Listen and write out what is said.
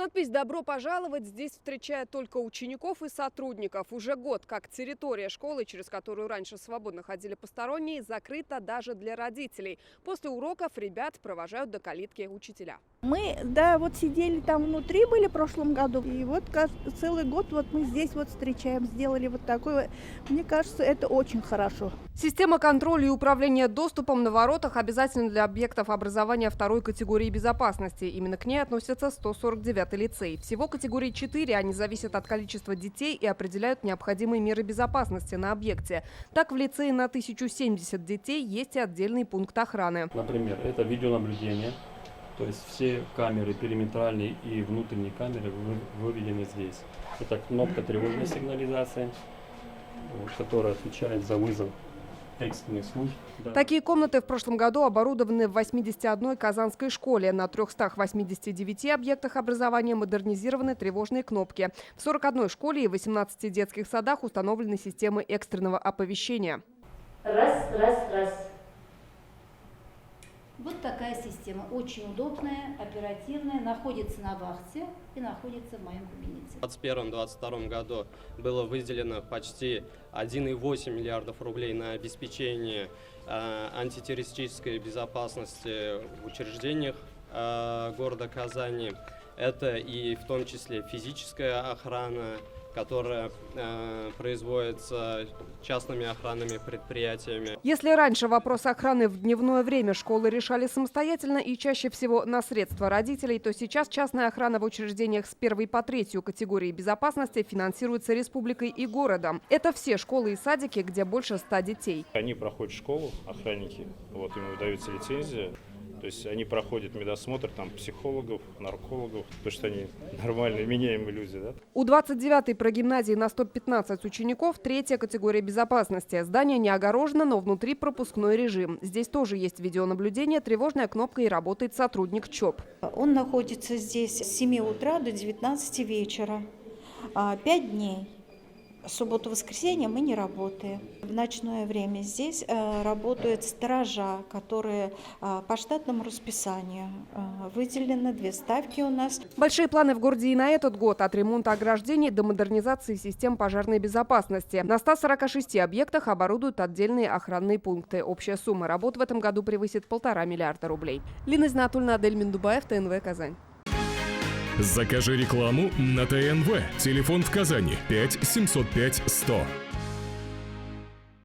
Надпись «Добро пожаловать» здесь встречает только учеников и сотрудников. Уже год, как территория школы, через которую раньше свободно ходили посторонние, закрыта даже для родителей. После уроков ребят провожают до калитки учителя. Мы, да, вот сидели там внутри, были в прошлом году. И вот целый год вот мы здесь вот встречаем, сделали вот такое. Мне кажется, это очень хорошо. Система контроля и управления доступом на воротах обязательна для объектов образования второй категории безопасности. Именно к ней относится 149-й лицей. Всего категории 4, они зависят от количества детей и определяют необходимые меры безопасности на объекте. Так, в лицее на 1070 детей есть и отдельный пункт охраны. Например, это видеонаблюдение. То есть все камеры, периметральные и внутренние камеры выведены здесь. Это кнопка тревожной сигнализации, которая отвечает за вызов экстренных случаев. Да. Такие комнаты в прошлом году оборудованы в 81 казанской школе. На 389 объектах образования модернизированы тревожные кнопки. В 41 школе и 18 детских садах установлены системы экстренного оповещения. Раз, раз, раз. Вот такая система, очень удобная, оперативная, находится на вахте и находится в моем кабинете. В 2021-2022 году было выделено почти 1,8 миллиардов рублей на обеспечение антитеррористической безопасности в учреждениях города Казани. Это и в том числе физическая охрана, которая производится частными охранными предприятиями. Если раньше вопрос охраны в дневное время школы решали самостоятельно и чаще всего на средства родителей, то сейчас частная охрана в учреждениях с 1 по 3 категории безопасности финансируется республикой и городом. Это все школы и садики, где больше 100 детей. Они проходят школу, охранники, вот им выдается лицензия. То есть они проходят медосмотр, там, психологов, наркологов, потому что они нормальные, меняемые люди. Да? У 29-й прогимназии на 115 учеников 3-я категория безопасности. Здание не огорожено, но внутри пропускной режим. Здесь тоже есть видеонаблюдение, тревожная кнопка и работает сотрудник ЧОП. Он находится здесь с 7 утра до 19 вечера, 5 дней. Субботу-воскресенье мы не работаем. В ночное время здесь работают сторожа, которые по штатному расписанию. Выделены 2 ставки у нас. Большие планы в городе и на этот год. От ремонта ограждений до модернизации систем пожарной безопасности. На 146 объектах оборудуют отдельные охранные пункты. Общая сумма работ в этом году превысит 1,5 миллиарда рублей. Лина Знатульна, Адель Миндубаев, ТНВ Казань. Закажи рекламу на ТНВ. Телефон в Казани 5 705 100.